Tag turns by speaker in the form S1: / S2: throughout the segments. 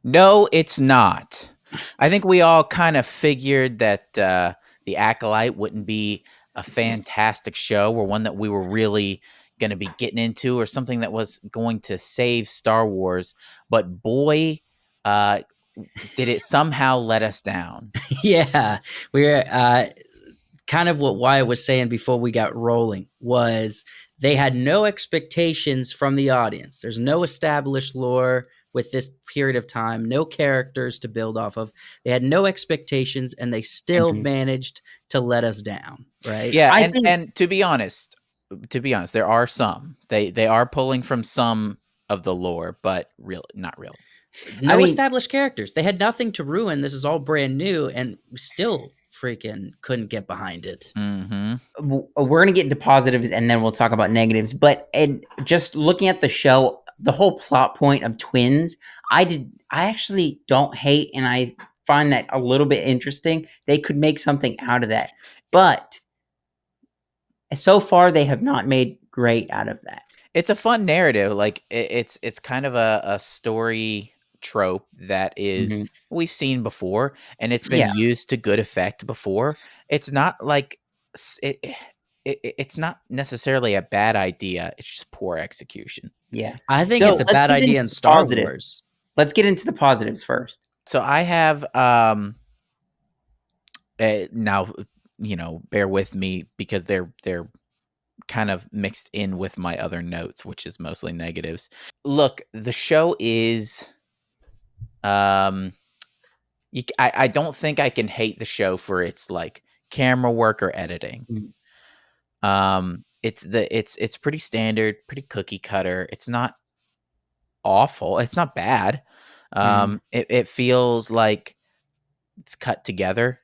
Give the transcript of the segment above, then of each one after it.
S1: No, it's not. I think we all kind of figured that The Acolyte wouldn't be a fantastic show or one that we were really going to be getting into or something that was going to save Star Wars. But boy, uh, did it somehow let us down.
S2: Yeah, we're kind of what Wyatt was saying before we got rolling was they had no expectations from the audience. There's no established lore with this period of time, no characters to build off of. They had no expectations, and they still
S3: Mhm.
S2: managed to let us down. Right?
S1: Yeah,
S3: I
S1: and
S3: think
S1: and to be honest, there are some. They are pulling from some of the lore, but really not really.
S2: No
S3: I mean,
S2: established characters. They had nothing to ruin. This is all brand new, and we still freaking couldn't get behind it.
S1: Mm-hmm.
S3: we're gonna get into positives and then we'll talk about negatives. But and just looking at the show, the whole plot point of twins, I actually don't hate, and I find that a little bit interesting. They could make something out of that, but so far they have not made great out of that.
S1: It's a fun narrative. Like it's kind of a story trope that is
S3: Mhm.
S1: we've seen before, and it's been
S3: Yeah,
S1: used to good effect before. It's not like it's not necessarily a bad idea. It's just poor execution.
S3: yeah.
S2: I think
S3: So
S2: it's a
S3: let's
S2: bad
S3: get into
S2: idea in
S3: the
S2: Star
S3: positives.
S2: Wars.
S3: Let's get into the positives first.
S1: So I have now bear with me because they're kind of mixed in with my other notes, which is mostly negatives. Look, the show is I don't think I can hate the show for its like camera work or editing.
S3: Mhm.
S1: It's pretty standard, pretty cookie cutter. It's not awful. It's not bad.
S3: Mhm.
S1: It feels like it's cut together.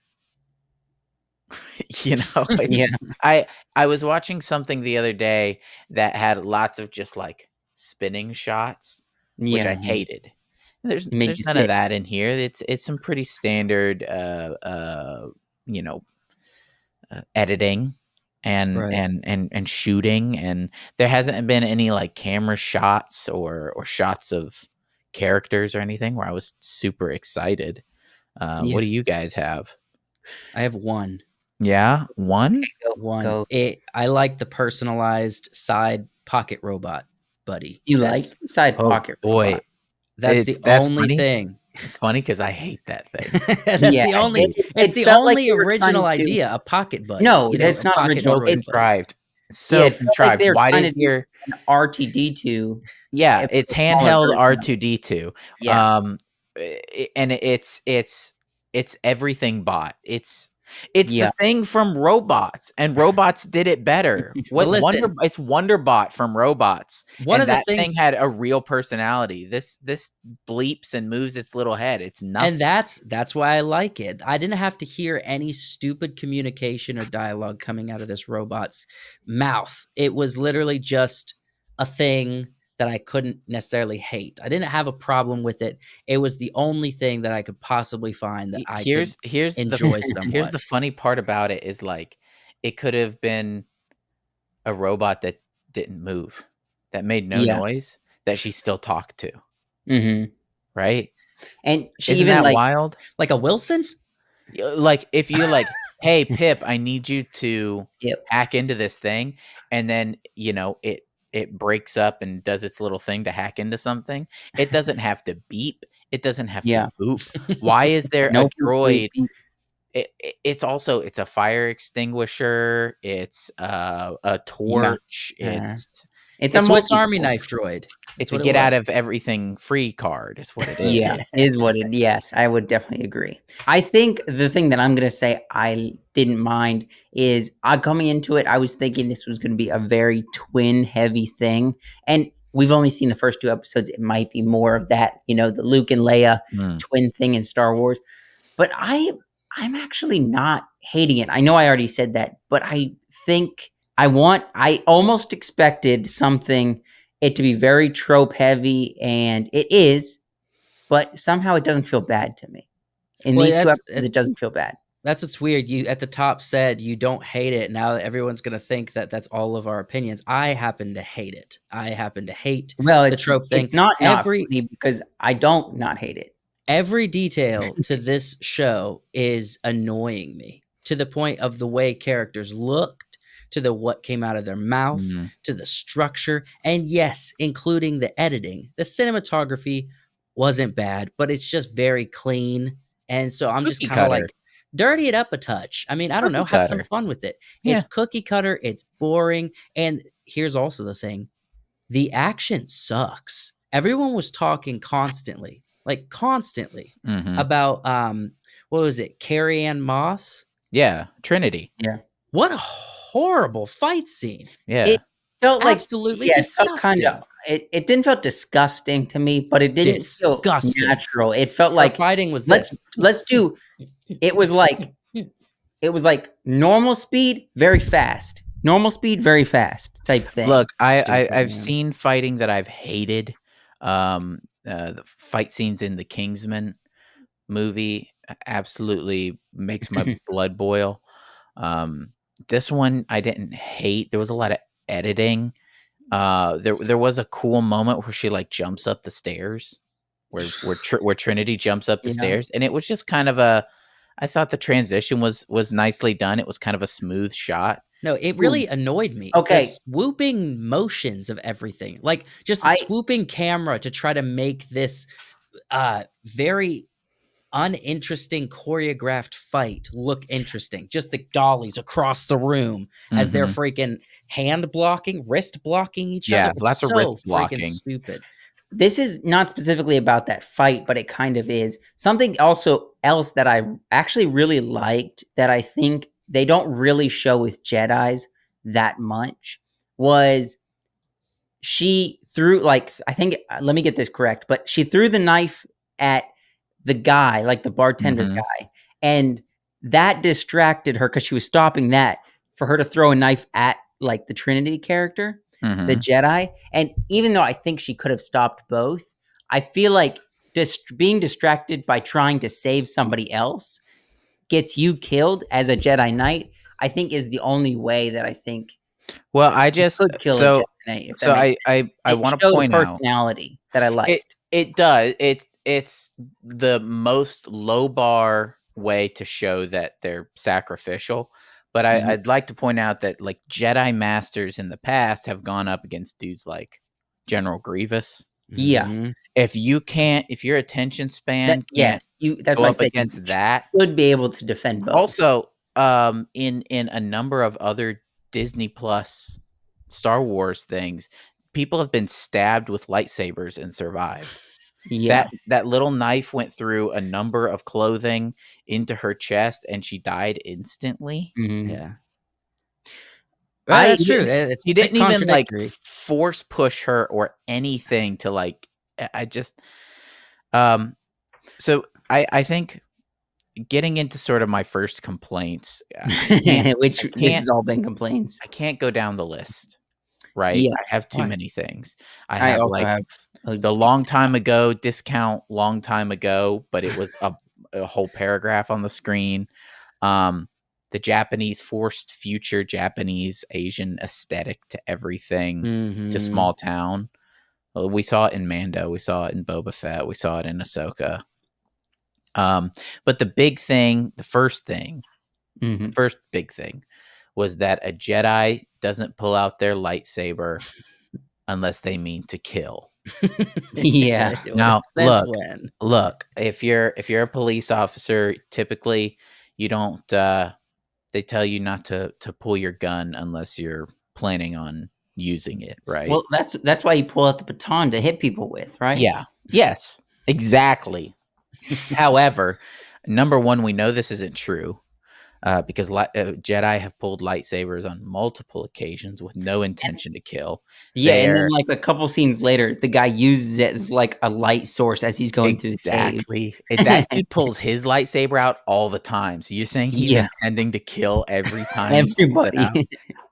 S3: Yeah,
S1: It's I was watching something the other day that had lots of just like spinning shots, which I
S3: yeah, yeah.
S1: hated. There's
S3: It made
S1: there's
S3: you
S1: none of
S3: sick.
S1: that in here. It's some pretty standard you know editing
S2: Right.
S1: and shooting, and there hasn't been any like camera shots or shots of characters or anything where I was super excited.
S3: Yeah,
S1: What do you guys have?
S2: I have one.
S1: Yeah, one.
S2: One.
S3: go.
S2: I like the personalized side pocket robot, buddy.
S3: You like
S2: That's
S3: side
S1: Oh
S3: pocket
S1: boy,
S3: robot?
S2: the
S1: that's
S2: only
S1: funny.
S2: thing.
S1: It's funny because I hate that thing.
S2: That's
S3: Yeah,
S2: the only it's
S3: it
S2: the
S3: felt like
S2: only
S3: they were trying
S2: original
S3: to.
S2: idea, a pocket buddy.
S3: No,
S2: You know,
S3: that's
S2: a
S3: not
S1: It's
S2: pocket
S3: original.
S1: so
S2: droid
S3: It's
S2: buddy.
S1: contrived. It's
S3: yeah,
S1: so
S3: it felt like
S1: contrived.
S3: they were
S1: Why
S3: trying
S1: does
S3: to do
S1: your
S3: an R2D2
S1: yeah?
S3: if
S1: It's
S3: a smaller
S1: handheld
S3: version
S1: R
S3: of it.
S1: two D two,
S3: Yeah,
S1: and it's everything bot. It's the
S3: yeah,
S1: thing from Robots, and Robots did it better.
S2: But
S1: What Wonder?
S2: listen,
S1: It's Wonderbot from Robots,
S2: one
S1: and
S2: of the
S1: that thing
S2: things
S1: had a real personality. This bleeps and moves its little head. It's
S2: and
S1: nothing.
S2: that's why I like it. I didn't have to hear any stupid communication or dialogue coming out of this robot's mouth. It was literally just a thing that I couldn't necessarily hate. I didn't have a problem with it. It was the only thing that I could possibly find that I could enjoy
S1: Here's
S2: somewhat.
S1: the funny part about it is like it could have been a robot that didn't move, that made no
S3: yeah.
S1: noise, that she still talked to,
S3: Hmm.
S1: right?
S3: And she
S1: Isn't
S3: even
S1: that
S3: like,
S1: wild?
S2: Like a Wilson?
S1: Like if you like, hey Pip, I need you to
S3: yep,
S1: hack into this thing, and then it breaks up and does its little thing to hack into something. It doesn't have to beep. It doesn't have to
S3: yeah.
S1: boop. Why is there a
S3: No poop, poop,
S1: droid?
S3: poop.
S1: It's a fire extinguisher. It's a
S3: Yeah.
S1: torch.
S3: Uh,
S1: It's
S3: it's a
S2: A
S1: it's
S2: Swiss
S1: just
S2: Army
S3: multi-tool.
S2: knife droid. That's
S1: it's a
S2: what it
S1: get out
S2: was.
S1: of everything free card. Is what it
S3: Yeah,
S1: is.
S3: is what it. Yes, I would definitely agree. I think the thing that I'm gonna say I didn't mind is I coming into it, I was thinking this was gonna be a very twin heavy thing, and we've only seen the first two episodes. It might be more of that, the Luke and Leia
S1: Mm.
S3: twin thing in Star Wars. But I'm actually not hating it. I know I already said that, but I think I almost expected something it to be very trope heavy, and it is, but somehow it doesn't feel bad to me. In
S2: Well,
S3: these two
S2: that's
S3: episodes, it doesn't feel bad.
S2: that's what's weird. You at the top said you don't hate it. Now everyone's gonna think that that's all of our opinions. I happen to hate it. I happen to hate
S3: Well,
S2: the trope thing.
S3: it's not
S2: Every
S3: funny because I don't not hate it.
S2: Every detail to this show is annoying me, to the point of the way characters looked, to the what came out of their mouth,
S1: Mm.
S2: to the structure, and yes, including the editing. The cinematography wasn't bad, but it's just very clean. And so I'm just
S1: Cookie
S2: kind of
S1: cutter.
S2: like, dirty it up a touch. I mean, I don't know,
S1: Cookie
S2: have some
S1: cutter.
S2: fun with it.
S1: Yeah.
S2: It's cookie cutter, it's boring. And here's also the thing, the action sucks. Everyone was talking constantly, like constantly,
S1: Mhm.
S2: about what was it, Carrie-Anne Moss?
S1: Yeah, Trinity.
S3: Yeah.
S2: What a horrible fight scene.
S1: Yeah.
S3: It felt like
S2: Absolutely
S3: it felt kind
S2: disgusting.
S3: of it didn't feel disgusting to me, but it didn't feel
S2: Disgusting.
S3: natural. It felt
S2: Her
S3: like
S2: fighting was
S3: let's do it was like normal speed, very fast. Normal speed, very fast type thing.
S1: Look,
S2: Stupid,
S1: I've
S2: man.
S1: seen fighting that I've hated. The fight scenes in the Kingsman movie absolutely makes my blood boil. This one I didn't hate. There was a lot of editing. There was a cool moment where she like jumps up the stairs, where Trinity jumps up the
S3: Yeah.
S1: stairs, and it was just kind of a. I thought the transition was nicely done. It was kind of a smooth shot.
S2: No, it really annoyed me.
S3: Okay.
S2: The swooping motions of everything. Like just the
S3: I-
S2: swooping camera to try to make this very uninteresting choreographed fight look interesting. Just the dollies across the room as they're
S1: Mhm.
S2: freaking hand blocking, wrist blocking each
S1: Yeah,
S2: other. It's
S1: lots of
S2: so
S1: wrist
S2: freaking
S1: blocking.
S2: stupid.
S3: This is not specifically about that fight, but it kind of is. Something else that I actually really liked that I think they don't really show with Jedis that much was she threw I think let me get this correct, but she threw the knife at the guy, like the bartender
S1: Mhm.
S3: guy, and that distracted her because she was stopping that for her to throw a knife at like the Trinity character, the
S1: Mhm.
S3: Jedi. And even though I think she could have stopped both, I feel like being distracted by trying to save somebody else gets you killed as a Jedi Knight. I think is the only way that I think
S1: Well, I
S3: you
S1: just
S3: could kill a Jedi Knight, if that
S1: so
S3: makes sense.
S1: I
S3: It
S1: want to
S3: showed a
S1: point out
S3: personality that I liked.
S1: it does. It's the most low bar way to show that they're sacrificial. But
S3: Mhm.
S1: I'd like to point out that like Jedi masters in the past have gone up against dudes like General Grievous.
S3: Yeah.
S2: Mhm.
S1: If your attention
S3: That
S1: span can't
S3: yes, that's
S1: go
S3: why I
S1: up
S3: said you
S1: against that,
S3: should be able to defend both.
S1: also, in a number of other Disney Plus Star Wars things, people have been stabbed with lightsabers and survived.
S3: Yeah.
S1: That little knife went through a number of clothing into her chest, and she died instantly.
S3: Mhm.
S2: Yeah. Well,
S3: I
S2: that's
S1: He
S2: true.
S1: didn't
S2: It's
S1: he
S2: a bit
S1: didn't even, like,
S2: contradictory.
S1: force push her or anything to, like I just um, so I think getting into sort of my first complaints,
S3: which
S1: I
S3: this
S1: can't
S3: has all been complaints.
S1: I can't go down the list, right?
S3: Yeah.
S1: I have too
S2: Why?
S1: many things. I
S3: I
S1: have,
S3: also
S1: like,
S3: have a
S1: the long time ago discount long time ago, but it was a whole paragraph on the screen. Um, the Japanese forced future Japanese Asian aesthetic to everything, to
S2: Mhm.
S1: small town. We saw it in Mando, we saw it in Boba Fett, we saw it in Ahsoka. But the
S3: Mhm.
S1: first big thing was that a Jedi doesn't pull out their lightsaber unless they mean to kill.
S3: Yeah.
S1: Now,
S2: Since when?
S1: look, if you're a police officer, typically you don't they tell you not to pull your gun unless you're planning on using it, right?
S3: Well, that's why you pull out the baton to hit people with, right?
S1: Yeah. Yes. Exactly. However, number one, we know this isn't true. Because Jedi have pulled lightsabers on multiple occasions with no intention to kill.
S3: Yeah, and then
S1: They're
S3: like a couple scenes later, the guy uses it as like a light source as he's going through the cave.
S1: exactly. That dude pulls his lightsaber out all the time. So you're saying he's
S3: Yeah,
S1: intending to kill every time he pulls it
S3: everybody.
S1: out?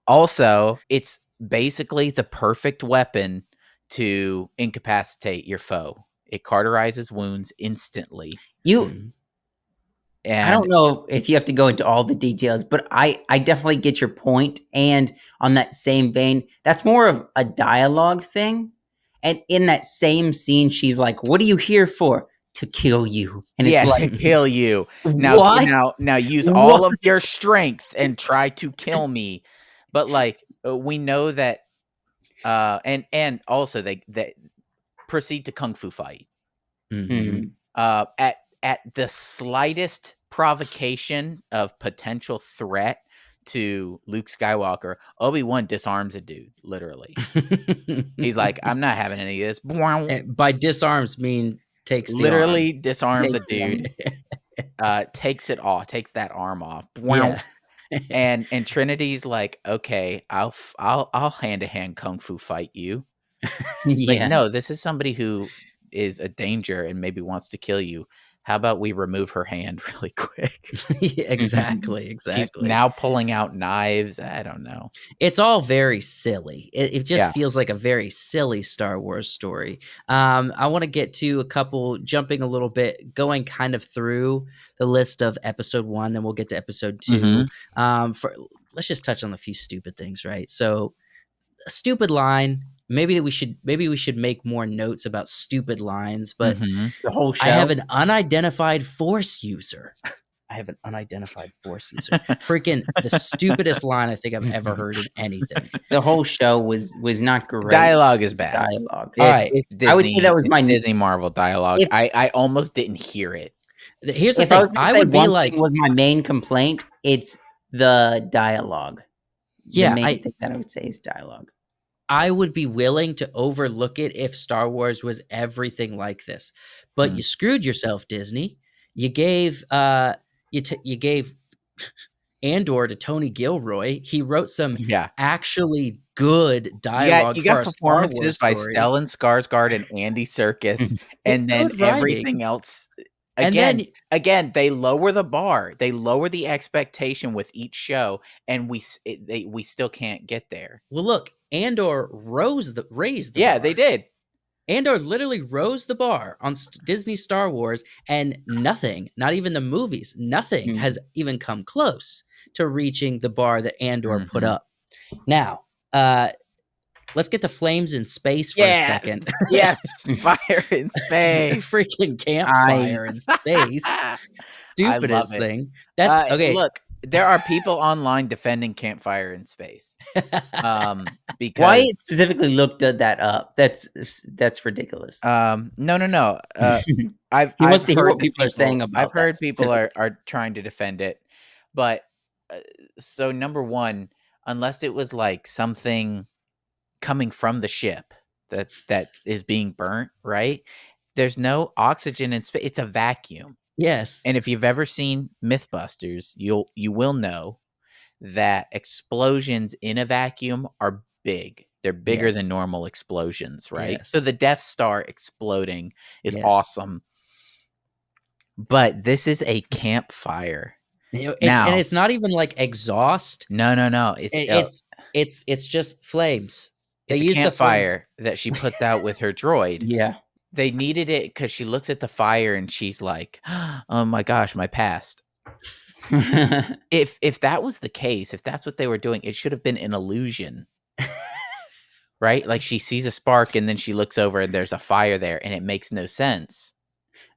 S1: Also, it's basically the perfect weapon to incapacitate your foe. It cauterizes wounds instantly,
S3: You
S2: Mhm.
S3: I
S1: and
S3: don't know if you have to go into all the details, but I definitely get your point. And on that same vein, that's more of a dialogue thing. And in that same scene, she's like, "What are you here for? to kill you. And
S1: yeah,
S3: it's
S1: to
S3: like,
S1: kill you.
S3: what?
S1: Now use
S3: What?
S1: all of your strength and try to kill me. But like we know that and also they proceed to kung fu fight.
S2: Mhm.
S1: At the slightest provocation of potential threat to Luke Skywalker, Obi-Wan disarms a dude, literally. He's like, "I'm not having any of this."
S2: By disarms mean takes the arm.
S1: Literally disarms a
S3: Takes the arm.
S1: dude, takes it off, takes that arm off.
S2: Yeah.
S1: And Trinity's like, "Okay, I'll hand-to-hand kung fu fight you." Like,
S3: Yeah.
S1: no, this is somebody who is a danger and maybe wants to kill you. How about we remove her hand really quick?
S2: Yeah, exactly,
S1: She's
S2: exactly.
S1: now pulling out knives. I don't know.
S2: It's all very silly. It just
S1: Yeah.
S2: feels like a very silly Star Wars story. I want to get to a couple, jumping a little bit, going kind of through the list of episode 1, then we'll get to episode 2. Let's just touch on a few stupid things, right? So, a stupid line. Maybe we should make more notes about stupid lines, but
S3: The whole show.
S2: I have an unidentified Force user. I have an unidentified Force user. Freaking the stupidest line I think I've ever heard in anything.
S3: The whole show was not great.
S1: Dialogue is bad.
S3: Dialogue.
S2: All right.
S1: It's Disney.
S3: I would say that was
S1: it's
S3: my
S1: Disney Marvel dialogue.
S3: If-
S1: I almost didn't hear it.
S2: Here's the
S3: If I
S2: thing.
S3: was gonna
S2: I
S3: say
S2: would be
S3: one
S2: like,
S3: thing was my main complaint, it's the dialogue.
S2: Yeah,
S3: the main thing that I would say is dialogue.
S2: I would be willing to overlook it if Star Wars was everything like this. But you screwed yourself, Disney. You gave you gave Andor to Tony Gilroy. He wrote some
S1: Yeah.
S2: actually good dialogue
S1: You
S2: for
S1: got
S2: a Star Wars
S1: performances by
S2: story.
S1: Stellan Skarsgård and Andy Serkis, and then
S2: good writing.
S1: everything else.
S2: And
S1: Again, they lower the bar. They lower the expectation with each show, and we still can't get there.
S2: Well, look, Andor raised the
S1: Yeah,
S2: bar.
S1: they did.
S2: Andor literally rose the bar on Disney Star Wars, and nothing, not even the movies, nothing has even come close to reaching the bar that Andor put up. Now, let's get to flames in space for a second.
S1: Yes, fire in space.
S2: Freaking campfire in space. Stupidest
S1: it.
S2: thing. That's okay.
S1: Look, there are people online defending campfire in space. Because
S3: Wyatt specifically looked that up. That's ridiculous.
S1: No. I've
S3: He wants to hear
S1: heard
S3: what people are saying about
S1: I've heard
S3: that
S1: people are trying to defend it, but so number one, unless it was like something coming from the ship that is being burnt, right? There's no oxygen in space. It's a vacuum.
S2: Yes.
S1: And if you've ever seen Mythbusters, you will know that explosions in a vacuum are big. They're bigger than normal explosions, right?
S2: Yes.
S1: So the Death Star exploding is
S2: Yes.
S1: awesome. But this is a campfire.
S2: And it's not even like exhaust.
S1: No.
S2: It's just flames. They
S1: It's a
S2: use
S1: campfire that she puts out with her droid.
S3: Yeah.
S1: They needed it because she looks at the fire and she's like, "Oh my gosh, my past." If that was the case, if that's what they were doing, it should have been an illusion. Right? Like she sees a spark and then she looks over and there's a fire there and it makes no sense.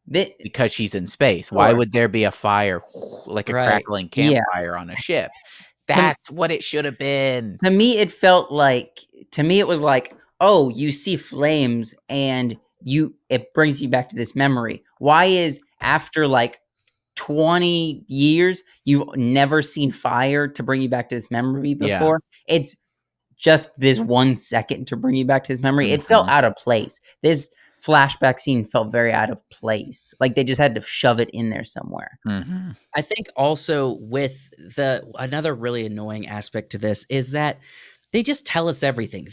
S1: Because she's in space. Why would there be a fire like a crackling campfire on a ship? That's what it should have been.
S3: To me, it was like, oh, you see flames and it brings you back to this memory. Why is after like 20 years you've never seen fire to bring you back to this memory before? Yeah. It's just this 1 second to bring you back to this memory. It felt out of place. This flashback scene felt very out of place. Like they just had to shove it in there somewhere.
S2: I think also with another really annoying aspect to this is that they just tell us everything.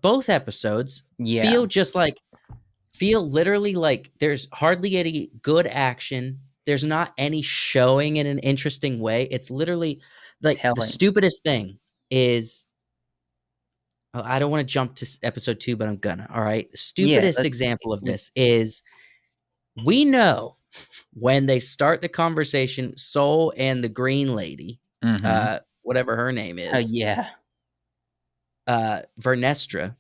S2: Both episodes feel literally like there's hardly any good action. There's not any showing in an interesting way. It's literally like the stupidest thing is, I don't want to jump to episode 2, but I'm gonna. All right. The stupidest example of this is we know when they start the conversation, Soul and the green lady, whatever her name is.
S3: Yeah.
S2: Vernestra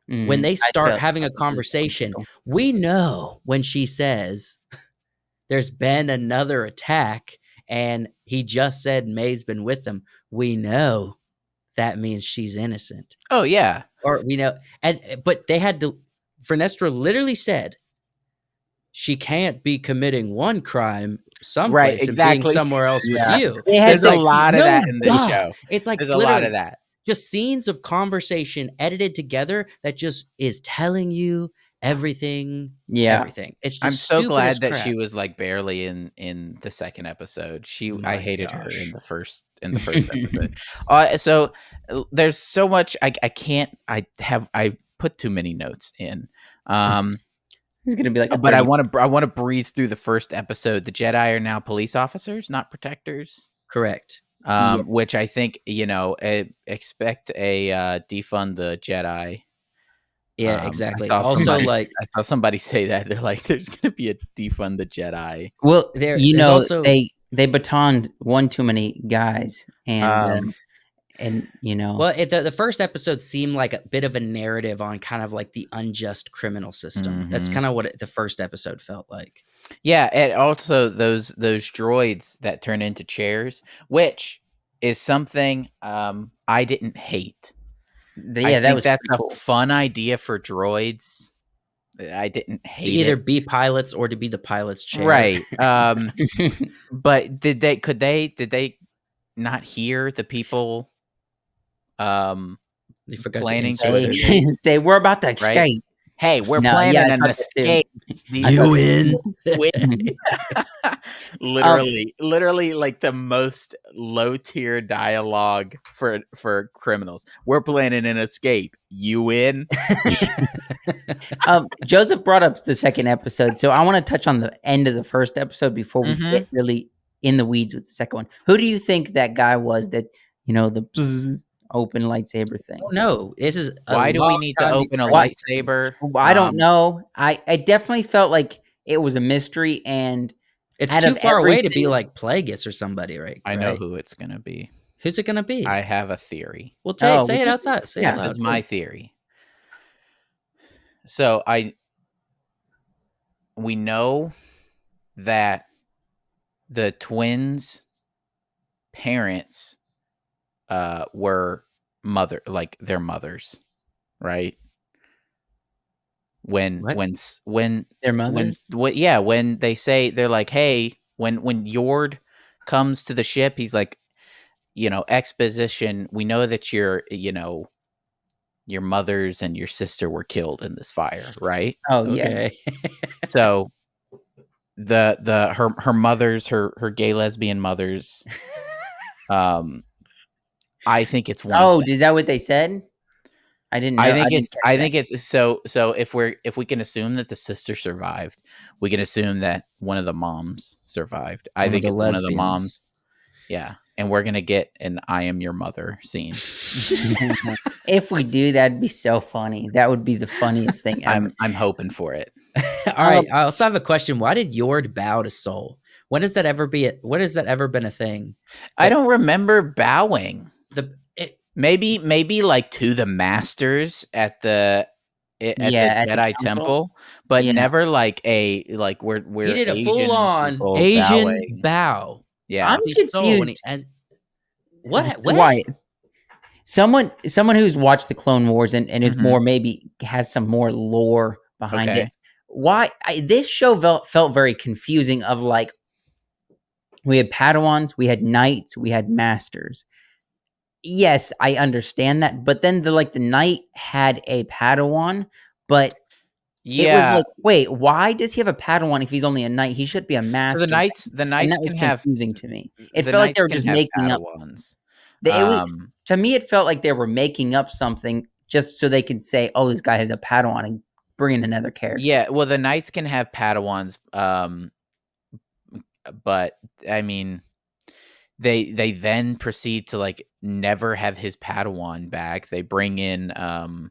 S2: when they
S3: I
S2: start
S3: felt
S2: having a
S3: like this is
S2: conversation,
S3: too.
S2: we know when she says there's been another attack and he just said May's been with them. We know that means she's innocent.
S1: Oh yeah.
S2: Or we know, but they had to. Vernestra literally said she can't be committing one crime
S1: Right,
S2: someplace and being
S1: exactly.
S2: somewhere else with
S3: Yeah.
S2: you.
S3: They had
S1: There's
S2: It's
S1: a
S2: like,
S1: lot of
S2: no,
S1: that in this
S2: duh.
S1: show.
S2: It's like
S1: There's a lot
S2: literally
S1: of that.
S2: just scenes of conversation edited together that just is telling you everything.
S3: Yeah.
S2: Everything. It's just
S1: I'm so
S2: stupid as
S1: glad that
S2: crap.
S1: she was like barely in the second episode.
S2: Oh
S1: I
S2: my
S1: hated her
S2: gosh.
S1: in the first episode. So there's so much I can't I put too many notes in.
S3: It's gonna be like a
S1: But I
S3: 30.
S1: want to breeze through the first episode. The Jedi are now police officers, not protectors.
S2: Correct.
S1: Which
S3: Yes.
S1: I think expect a defund the Jedi.
S2: Yeah,
S1: I
S2: exactly.
S1: saw
S2: Also,
S1: somebody
S2: like
S1: I saw somebody say that they're like, "There's going to be a defund the Jedi."
S3: Well,
S2: there's also
S3: they batoned one too many guys,
S1: Um,
S3: and
S2: well, the first episode seemed like a bit of a narrative on kind of like the unjust criminal system. That's
S1: Mhm.
S2: kind of what the first episode felt like.
S1: Yeah, and also those droids that turn into chairs, which is something I didn't hate. I
S3: yeah, that
S1: think
S3: was
S1: that's
S3: pretty
S1: a
S3: cool.
S1: fun idea for droids. I didn't
S2: To
S1: hate
S2: either
S1: it.
S2: be pilots or to be the pilot's chair.
S1: Right. But did they not hear the people
S2: They forgot to
S1: planning
S2: answer
S1: to
S2: their
S3: say,
S2: name.
S3: say we're about to
S1: right?
S3: escape.
S1: Hey, we're
S3: No, yeah,
S1: planning
S3: I
S1: an
S3: thought that too.
S1: escape.
S3: I thought-
S2: win.
S1: Literally like the most low tier dialogue for criminals. We're planning an escape. You in?
S3: Joseph brought up the second episode, so I want to touch on the end of the first episode before we
S1: Mhm.
S3: get really in the weeds with the second one. Who do you think that guy was that the bzzz, open lightsaber thing?
S2: No, this is
S1: Why do we need to open a
S3: Why-
S1: lightsaber?
S3: I don't know. I definitely felt like it was a mystery, and
S2: It's
S3: out
S2: too
S3: of
S2: far away to be
S3: everything-
S2: like Plagueis or somebody, right?
S1: I know
S2: right?
S1: who it's gonna be.
S2: Who's it gonna be?
S1: I have a theory.
S2: Well,
S3: Oh,
S2: say
S3: we
S2: it
S3: can-
S2: outside. Say
S3: yeah,
S2: it
S1: This
S2: out
S1: is
S2: loud.
S1: my theory. So we know that the twins' parents were their mothers, right? When
S2: What?
S3: Their mothers?
S1: when they say they're like, hey, when Yord comes to the ship, he's like, exposition, we know that your mothers and your sister were killed in this fire, right?
S3: Oh yeah.
S2: Okay.
S1: So her mothers, her gay lesbian mothers, I think it's one.
S3: Oh,
S1: thing.
S3: is that what they said? I didn't know.
S1: I think
S3: didn't catch
S1: I
S3: that.
S1: think it's so if we can assume that the sister survived, we can assume that one of the moms survived. I
S2: One of
S1: think
S2: the
S1: it's one of the
S2: lesbians.
S1: moms. Yeah. And we're gonna get an I am your mother scene.
S3: If we do, that'd be so funny. That would be the funniest thing ever.
S1: I'm hoping for it.
S2: All right. I also have a question. Why did Yord bow to Soul? When has that ever been a thing?
S1: I don't remember bowing.
S2: It,
S1: Maybe like to the masters at the
S3: at the
S1: Jedi temple, but
S3: Yeah.
S1: never like we're
S2: he did a
S1: Asian
S2: full on
S1: people
S2: Asian
S1: bowing.
S2: bow.
S1: Yeah.
S3: I'm
S2: to Soul when
S3: confused.
S2: what?
S3: Why? Someone who's watched the Clone Wars and is
S1: Mhm.
S3: more maybe has some more lore behind
S1: Okay.
S3: it. Why this show felt very confusing. Of like, we had Padawans, we had knights, we had masters. Yes, I understand that, but then the knight had a Padawan, but it was
S1: Yeah.
S3: like, wait, why does he have a Padawan if he's only a knight? He should be a master.
S1: So the knights
S3: and that was
S1: can have
S3: confusing to me. It
S1: the
S3: felt like they
S1: knights
S3: were
S1: can
S3: just
S1: have
S3: making up.
S1: Padawans.
S3: To me, it felt like they were making up something just so they could say, "Oh, this guy has a Padawan," and bring in another character.
S1: Yeah, well, the knights can have Padawans, but I mean, they then proceed to never have his Padawan back. They bring in
S3: The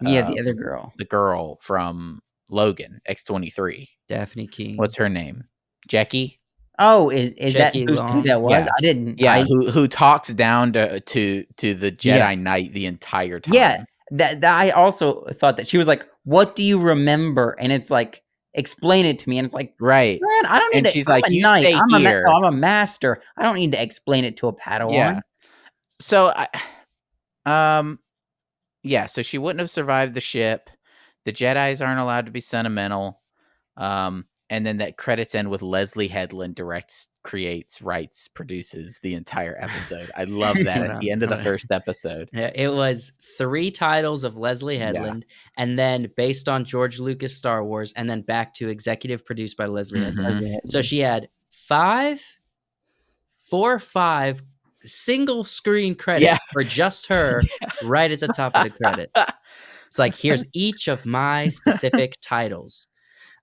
S3: other girl.
S1: the girl from Logan X-23.
S2: Daphne King.
S1: What's her name? Jackie.
S3: Oh, is that
S2: Jackie
S3: who
S2: Long.
S3: that was?
S1: Yeah.
S3: I didn't.
S1: Yeah, who talks down to the Jedi
S3: Yeah.
S1: Knight the entire time.
S3: Yeah, that I also thought that she was like, "What do you remember?" And it's like, "Explain it to me." And it's like,
S1: Right.
S3: man, I don't need
S1: And
S3: to.
S1: she's
S3: I'm
S1: like,
S3: a
S1: "You
S3: knight.
S1: stay
S3: No,
S1: here."
S3: I'm a master. I don't need to explain it to a
S1: Yeah.
S3: Padawan.
S1: So um yeah, so she wouldn't have survived the ship. The Jedis aren't allowed to be sentimental. And then that credits end with Leslie Headland directs, creates, writes, produces the entire episode. I love that
S2: Hold
S1: at the
S2: on,
S1: end of the
S2: hold on.
S1: first episode.
S2: Yeah, it was 3 titles of Leslie
S1: Yeah.
S2: Headland, and then based on George Lucas Star Wars, and then back to executive produced by Leslie Headland.
S1: Mhm.
S2: So she had 4 or 5 single screen credits for just her right at the top of the credits. It's like, here's each of my specific titles.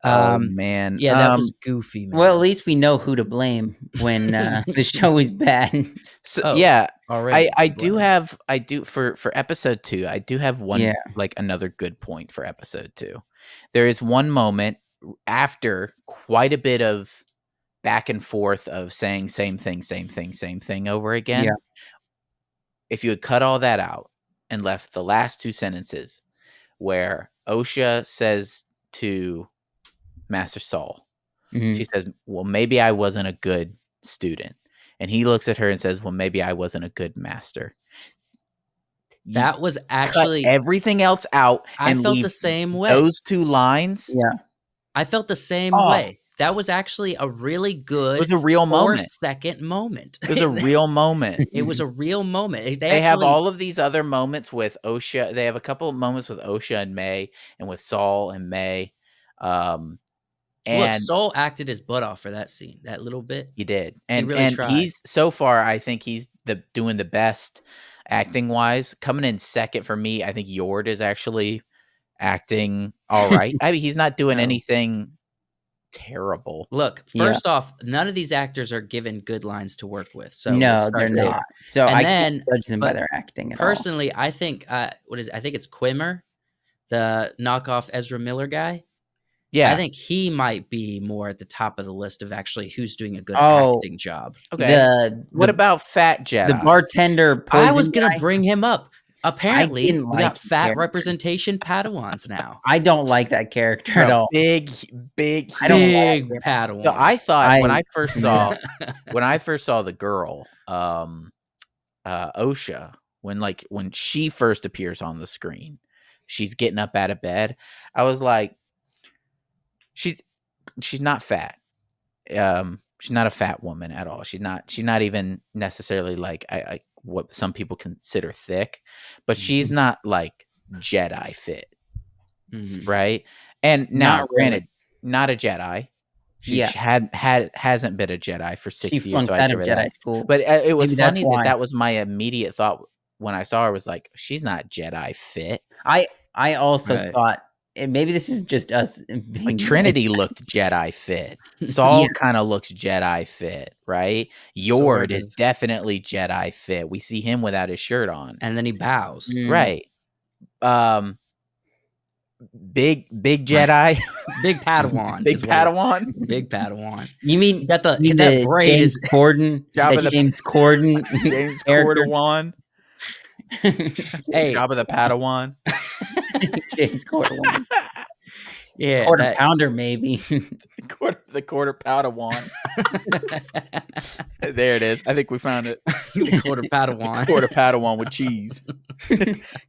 S1: Oh, man.
S2: Yeah, that was goofy, man.
S3: Well, at least we know who to blame when the show is bad.
S1: So
S2: Oh,
S1: yeah,
S2: already.
S1: I do for episode 2, I do have one
S3: Yeah.
S1: like another good point for episode 2. There is one moment after quite a bit of back and forth of saying same thing over again.
S3: Yeah.
S1: If you had cut all that out and left the last 2 sentences where Osha says to Master Saul,
S3: Mhm.
S1: she says, "Well, maybe I wasn't a good student." And he looks at her and says, "Well, maybe I wasn't a good master." You
S2: That was
S1: cut
S2: actually
S1: everything else out
S2: I
S1: and
S2: felt
S1: leave
S2: the same way.
S1: those 2 lines.
S3: Yeah.
S2: I felt the same
S1: Oh.
S2: way. That was actually a really
S1: It
S2: good
S1: was a real moment.
S2: 4-second moment.
S1: It was a real moment.
S2: It was a real moment.
S1: They have all of these other moments with Osha. They have a couple of moments with Osha and May, and with Saul and May.
S2: Look,
S1: And
S2: Soul acted his butt off for that scene, that little bit.
S1: he did.
S2: He
S1: And
S2: really tried.
S1: he's so far, I think he's doing the best acting wise. Coming in second for me, I think Yord is actually acting all right. I mean, he's not doing
S2: No.
S1: anything terrible.
S2: Look,
S3: Yeah.
S2: first off, none of these actors are given good lines to work with. So let's
S3: No,
S2: start
S3: they're
S2: there.
S3: not. So
S2: And
S3: I
S2: then-
S3: can't judge them by
S2: but
S3: their acting at all.
S2: Personally, I think I think it's Quimmer, the knockoff Ezra Miller guy.
S1: Yeah.
S2: I think he might be more at the top of the list of actually who's doing a good
S3: Oh,
S2: acting job.
S1: Okay. What
S3: The
S1: about Fat Jedi?
S3: the bartender poison
S2: I was gonna
S3: guy?
S2: bring him up. Apparently,
S3: didn't
S2: we
S3: like
S2: got
S3: the
S2: fat
S3: character.
S2: representation Padawans now.
S3: I don't like that character at
S1: Bro,
S3: all.
S1: big.
S3: I don't
S2: Big
S3: like him.
S2: Padawan.
S1: So I thought when
S3: I-
S1: I first saw the girl, Osha, when she first appears on the screen, she's getting up out of bed. I was like, she's not fat. She's not a fat woman at all. She's not even necessarily like I what some people consider thick, but she's not like Jedi fit,
S2: Mhm.
S1: right? And now,
S3: Not really.
S1: granted, not a Jedi. She
S3: Yeah.
S1: hasn't been a Jedi for 6
S3: She
S1: years,
S3: flunked
S1: so I
S3: out
S1: give
S3: of
S1: her
S3: Jedi
S1: that.
S3: school.
S1: But it was
S3: Maybe that's
S1: funny
S3: why.
S1: that was my immediate thought when I saw her, was like, she's not Jedi fit.
S3: I also
S2: Right.
S3: thought, and maybe this is just us being
S1: Like Trinity looked Jedi fit. Saul
S3: Yeah.
S1: kind of looks Jedi fit, right?
S2: Sort
S1: Yord is
S2: of.
S1: definitely Jedi fit. We see him without his shirt on.
S2: And then he bows.
S3: Mm.
S1: Right. Big Jedi.
S2: Big Padawan.
S1: Big
S2: is what it-
S1: Padawan.
S2: Big Padawan.
S3: You mean
S2: You got the
S3: you mean
S2: that
S3: the
S2: braid
S3: James
S2: is
S3: Corden?
S1: Jabba
S3: the
S1: the-
S3: James Corden
S1: James
S3: character?
S1: Cordawan.
S2: Hey.
S1: Jabba the Padawan.
S3: James Corden.
S2: yeah.
S3: Quarter
S2: that-
S3: pounder, maybe.
S1: The quarter Padawan. There it is. I think we found it.
S2: the quarter Padawan.
S1: Quarter Padawan with cheese.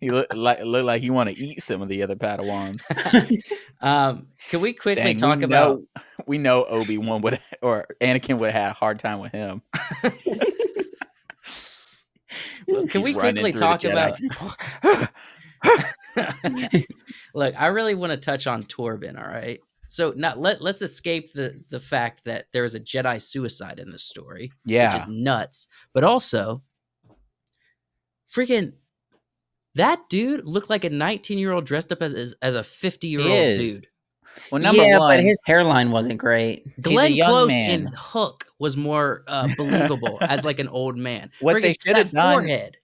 S1: He looked like he want to eat some of the other Padawans.
S2: Can we quickly
S1: Dang,
S2: talk about
S1: we know Obi-Wan would, or Anakin would have had a hard time with him.
S2: Can we
S1: He's running
S2: quickly
S1: through the
S2: talk
S1: Jedi.
S2: about Look, I really want to touch on Torben, all right? So now let's escape the fact that there is a Jedi suicide in this story,
S1: Yeah.
S2: which is nuts. But also, freaking that dude looked like a 19-year-old dressed up as a 50-year-old
S1: is.
S2: dude.
S1: Well, number
S3: yeah,
S1: one,
S3: but his hairline wasn't great.
S2: Glenn
S1: young
S2: Close
S1: man.
S2: in Hook was more believable as like an old man.
S1: What they
S2: Friggin'
S1: should have
S2: that
S1: done-
S2: forehead.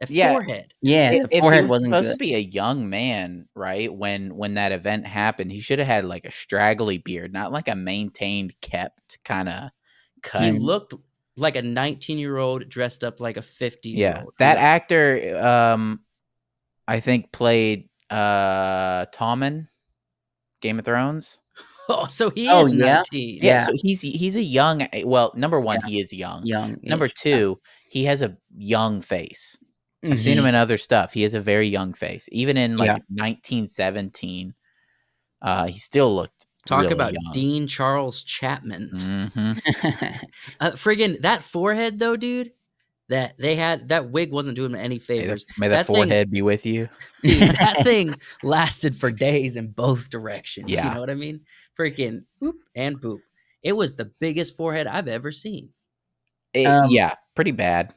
S2: That
S1: Yeah.
S2: forehead.
S3: Yeah,
S1: if
S3: the
S1: he
S3: forehead
S1: was
S3: wasn't
S1: supposed
S3: good.
S1: to be a young man, right? When that event happened, he should have had like a straggly beard, not like a maintained, kept kind of cut.
S2: He looked like a 19-year-old dressed up like a 50-year-old.
S1: Yeah, that actor, I think played Tommen, Game of Thrones.
S2: Oh, so he
S3: Oh,
S2: is
S3: yeah?
S2: 19.
S1: Yeah,
S3: Yeah.
S1: so he's a young. Well, number one,
S3: Yeah.
S1: he is young.
S3: Young
S1: Number
S3: age.
S1: two, he has a young face. I've seen him
S3: Mhm.
S1: in other stuff. He has a very young face. Even in
S3: Yeah.
S1: like 1917, he still looked
S2: Talk
S1: really
S2: about
S1: young.
S2: Dean Charles Chapman.
S1: Hmm.
S2: Friggin' that forehead though, dude. That they had that wig wasn't doing him any favors.
S1: May the
S2: That thing,
S1: forehead be with you.
S2: dude, that thing lasted for days in both directions. You
S1: Yeah.
S2: know what I mean? Freaking boop and boop. It was the biggest forehead I've ever seen.
S3: Um,
S1: Yeah, pretty bad.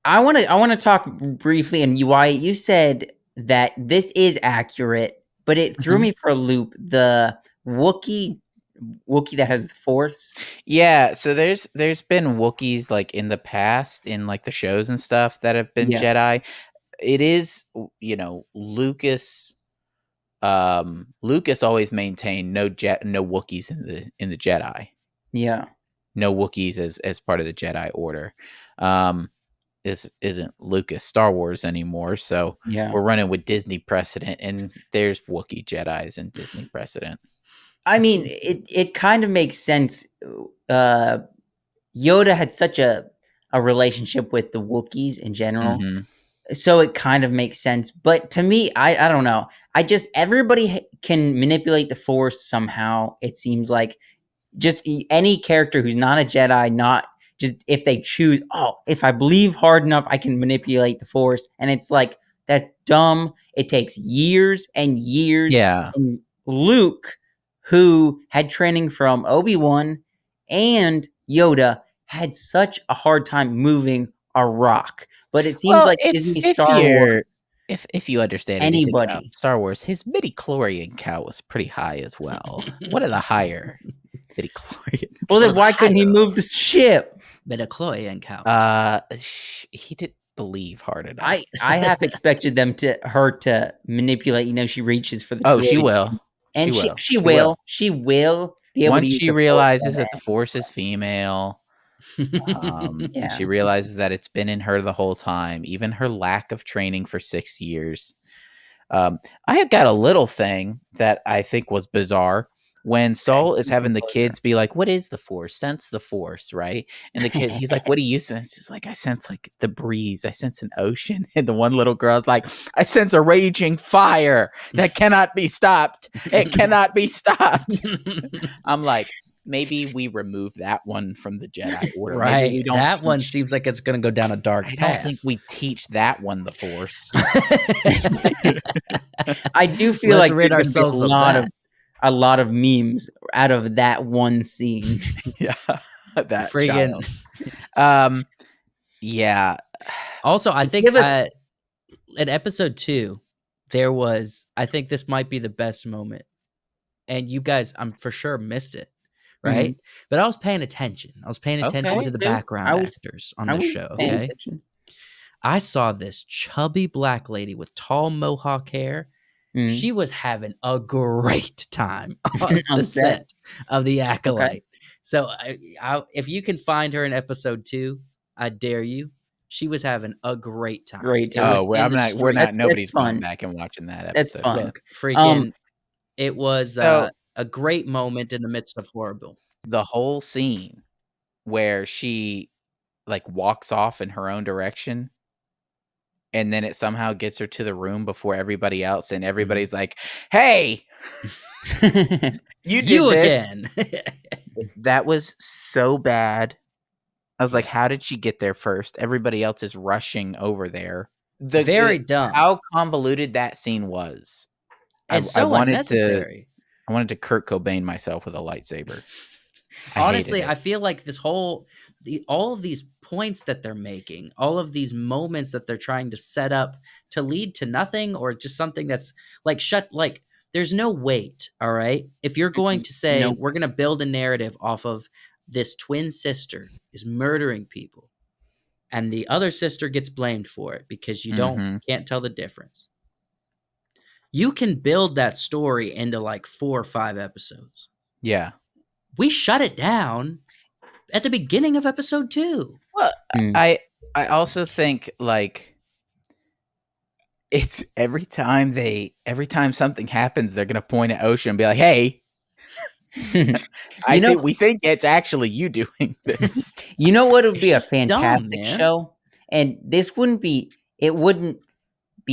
S3: I want to talk briefly, and Wyatt, you said that this is accurate, but it threw
S1: Mhm.
S3: me for a loop. The Wookiee that has the Force.
S1: Yeah, so there's been Wookiees like in the past in like the shows and stuff that have been
S3: Yeah.
S1: Jedi. It is, Lucas always maintained no Wookiees in the Jedi.
S3: Yeah.
S1: No Wookiees as part of the Jedi Order. This isn't Lucas Star Wars anymore, so
S3: Yeah.
S1: we're running with Disney precedent, and there's Wookiee Jedis in Disney precedent.
S3: I mean, it kind of makes sense. Yoda had such a relationship with the Wookiees in general.
S1: Hmm.
S3: So it kind of makes sense. But to me, I don't know. Everybody can manipulate the Force somehow. It seems like just any character who's not a Jedi, not just if they choose, oh, if I believe hard enough, I can manipulate the Force. And it's like, that's dumb. It takes years and years.
S1: Yeah.
S3: And Luke, who had training from Obi-Wan and Yoda, had such a hard time moving a rock. But it seems
S1: Well,
S3: like Disney
S1: if
S3: Star Wars,
S1: you're if you understand anything about
S3: anybody.
S1: Star Wars, his midi-chlorian count was pretty high as well. One of the higher midi-chlorian.
S3: Well,
S2: One
S3: then
S2: of the
S3: why couldn't he
S2: higher.
S3: move the ship?
S2: Midichlorian count.
S1: He didn't believe hard enough.
S3: I half expected her to manipulate. She reaches for the.
S1: Oh, she
S3: droid,
S1: will.
S3: and
S1: She will.
S3: she will be able to
S1: Once
S3: use
S1: she
S3: the Force
S1: realizes
S3: on
S1: that the
S3: that.
S1: Force is female, and
S3: Yeah,
S1: she realizes that it's been in her the whole time, even her lack of training for 6 years. I had got a little thing that I think was bizarre when Saul is
S3: Some
S1: having the
S3: closure.
S1: kids be like, "What is the Force? Sense the Force, right?" And the kid, he's like, "What do you sense?" She's like, "I sense like the breeze. I sense an ocean." And the one little girl's like, "I sense a raging fire that cannot be stopped. It cannot be stopped." I'm like, maybe we remove that one from the Jedi Order. Maybe
S2: Right.
S1: we don't.
S2: That one
S1: teach-
S2: seems like it's going to go down a dark
S1: I don't
S2: path.
S1: think we teach that one the Force.
S3: I do feel
S2: Let's
S3: like
S2: rid
S3: there's gonna be
S2: ourselves of that.
S3: a lot of memes out of that one scene.
S1: Yeah, that
S2: Friggin-
S1: child. Yeah.
S2: Also, I think
S3: Give us-
S2: in episode 2, I think this might be the best moment. And you guys, I'm for sure missed it, right? But I was paying attention. I was paying attention
S1: Okay.
S2: to the
S3: Dude,
S2: background
S3: I was-
S2: actors on
S3: I
S2: the
S3: was
S2: show,
S3: paying
S2: okay?
S3: attention.
S2: I saw this chubby black lady with tall mohawk hair.
S3: Mhm.
S2: She was having a great time on
S3: On
S2: the
S3: set.
S2: set of The Acolyte. So if you can find her in episode 2, I dare you. She was having a great time.
S3: Great
S2: It
S3: time.
S2: was in the
S3: We're
S2: street.
S3: not-
S1: Nobody's
S3: fun.
S1: going back and watching that
S3: That's
S1: episode.
S3: fun.
S1: again.
S2: Look, freaking, it was
S1: So-
S2: a great moment in the midst of horrible.
S1: The whole scene where she like walks off in her own direction, and then it somehow gets her to the room before everybody else, and everybody's like, "Hey, you did
S2: You
S1: this."
S2: again.
S1: That was so bad. I was like, how did she get there first? Everybody else is rushing over there.
S2: Very dumb.
S1: How convoluted that scene was.
S2: And so unnecessary.
S1: I wanted to Kurt Cobain myself with a lightsaber.
S2: Honestly,
S1: hated
S2: I
S1: it.
S2: feel like all of these points that they're making, all of these moments that they're trying to set up to lead to nothing or just something that's like there's no weight, all right? If you're going to say
S3: Nope.
S2: we're going to build a narrative off of this twin sister is murdering people and the other sister gets blamed for it because you can't tell the difference. You can build that story into like 4 or 5 episodes.
S1: Yeah.
S2: We shut it down at the beginning of episode 2.
S1: Well, I also think like it's every time something happens, they're gonna point at Osha and be like, "Hey,
S3: You know,
S1: we think it's actually you doing this."
S3: you know what would
S2: It's
S3: be a
S2: just dumb,
S3: fantastic
S2: man.
S3: show? And this wouldn't be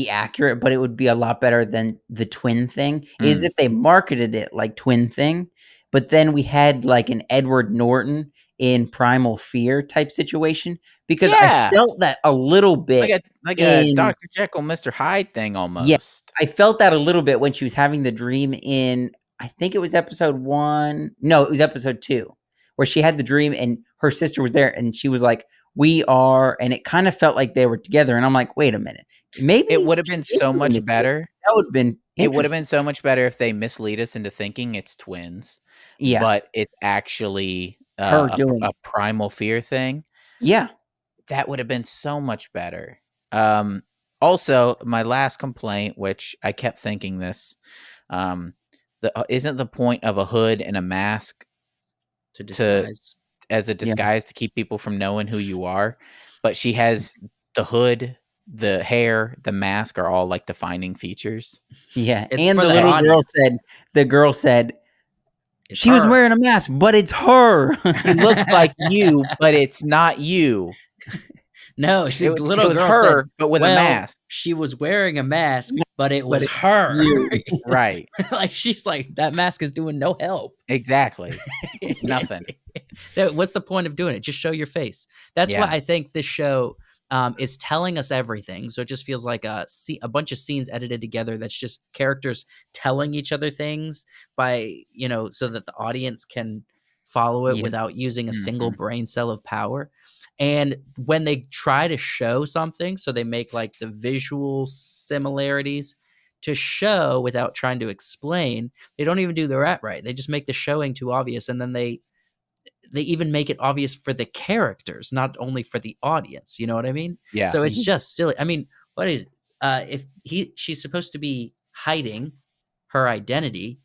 S3: accurate, but it would be a lot better than the twin thing, is if they marketed it like Twin Thing, but then we had like an Edward Norton in Primal Fear type situation, because I
S1: Yeah,
S3: felt that a little bit
S1: like a
S3: in
S1: Dr. Jekyll, Mr. Hyde thing
S3: yeah,
S1: almost.
S3: I felt that a little bit when she was having the dream in, I think it was episode 1. No, it was episode 2, where she had the dream and her sister was there and she was like, "We are," and it kind of felt like they were together. And I'm like, wait a minute. Maybe
S1: It would have been
S3: she is
S1: so
S3: doing
S1: much
S3: it too.
S1: better.
S3: That would have been
S1: It would have
S3: interesting.
S1: been so much better if they mislead us into thinking it's twins,
S3: Yeah.
S1: but it's actually
S3: Her doing
S1: a
S3: it.
S1: Primal Fear thing.
S3: Yeah.
S1: That would have been so much better. Also, my last complaint, which I kept thinking this, isn't the point of a hood and a mask
S2: To
S1: to
S2: disguise.
S1: as a
S3: Yeah.
S1: disguise to keep people from knowing who you are? But she has the hood, the hair, the mask are all like defining features.
S3: Yeah.
S2: It's
S3: And
S2: for
S3: the
S2: the
S3: little
S2: audience.
S3: girl said,
S2: It's
S3: she was
S2: her.
S3: wearing a mask, but it's her.
S1: He looks like you, but it's not you.
S2: No, the
S1: It
S2: little
S1: was
S2: girl
S1: her,
S2: said,
S1: but with a
S2: well,
S1: mask.
S2: she was wearing a mask, but it was
S3: it's
S2: her.
S3: you.
S1: Right.
S2: Like, she's like, that mask is doing no help.
S1: Exactly. Nothing.
S2: What's the point of doing it? Just show your face. That's
S1: Yeah.
S2: what I think this show is telling us everything. So it just feels like a bunch of scenes edited together that's just characters telling each other things by, so that the audience can follow it
S3: Yeah.
S2: without using a single
S1: Mhm.
S2: brain cell of power. And when they try to show something, so they make like the visual similarities to show without trying to explain, they don't even do that right. They just make the showing too obvious, and then they even make it obvious for the characters, not only for the audience. You know what I mean?
S1: Yeah.
S2: So it's just silly. I mean, what is if she's supposed to be hiding her identity,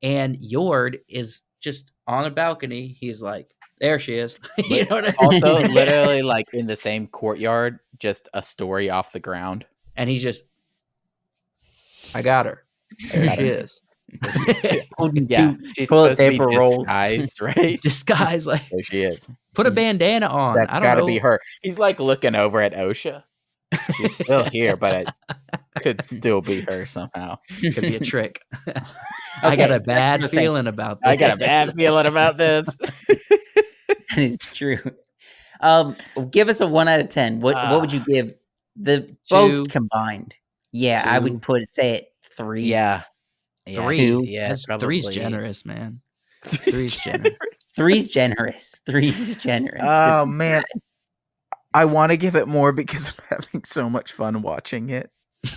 S2: and Yord is just on a balcony. He's like, there she is. You know what I mean?
S1: Also, literally, like in the same courtyard, just a story off the ground.
S2: And he's just, I got her. There
S1: Got
S2: she
S1: her.
S2: is.
S3: Holding
S1: Yeah,
S3: 2
S1: she's
S3: toilet
S1: supposed to be
S3: paper rolls.
S1: disguised, right?
S2: Disguise, like,
S1: There she is.
S2: put a bandana on.
S1: That's
S2: I
S1: got
S2: don't
S1: to
S2: know.
S1: be her. He's like looking over at Osha. She's still here, but it could still be her somehow.
S2: Could be a trick. I got
S3: Okay,
S2: a bad
S3: that's what I'm saying.
S2: feeling about this.
S1: I got a bad feeling about this.
S3: That is true. Give us a 1 out of 10. What would you give the
S2: 2.
S3: both combined? Yeah, I
S2: 2.
S3: would say it 3.
S1: Yeah.
S2: 3.
S3: 2.
S1: Yeah,
S2: Three's
S1: probably.
S2: generous, man.
S1: Three's
S2: generous.
S3: 3's generous. 3's generous.
S1: Oh,
S3: This-
S1: man. I want to give it more because I'm having so much fun watching it.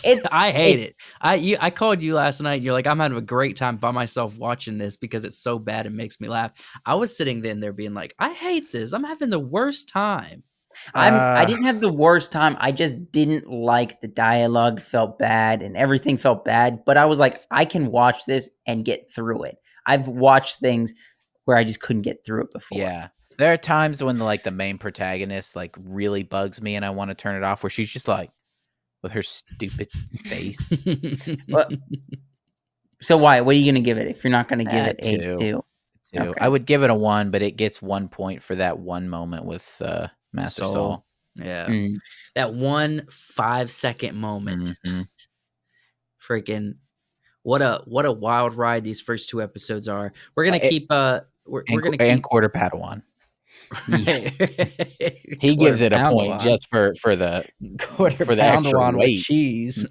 S3: It's
S2: I hate it. I called you last night. And you're like, I'm having a great time by myself watching this because it's so bad it makes me laugh. I was sitting there being like, I hate this. I'm having the worst time.
S3: I didn't have the worst time. I just didn't like the dialogue. Felt bad and everything felt bad. But I was like, I can watch this and get through it. I've watched things where I just couldn't get through it before.
S1: Yeah. There are times when the main protagonist like really bugs me and I want to turn it off, where she's just like with her stupid face.
S3: So why? What are you going to give it if you're not going to give it a
S1: 2.
S3: 2?
S1: Too.
S3: Okay.
S1: I would give it a 1, but it gets 1 point for that one moment with Master Saul.
S2: Yeah.
S3: Mm.
S2: That 1 5-second moment.
S1: Mhm.
S2: Freaking what a wild ride these first 2 episodes are. We're gonna keep we're gonna
S1: And
S2: keep
S1: Quarter Padawan.
S2: he
S1: He gives it a point just for the
S2: quarter
S1: for the extra
S2: pound with
S1: weight.
S2: cheese.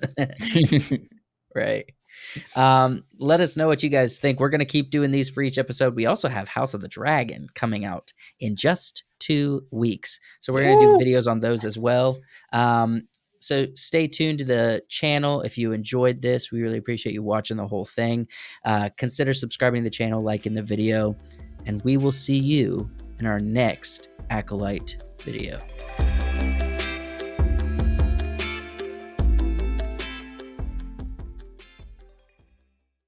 S2: Right. Let us know what you guys think. We're gonna keep doing these for each episode. We also have House of the Dragon coming out in just 2 weeks, so we're gonna do videos on those as well. So stay tuned to the channel if you enjoyed this. We really appreciate you watching the whole thing. Consider subscribing to the channel, liking the video, and we will see you in our next Acolyte video.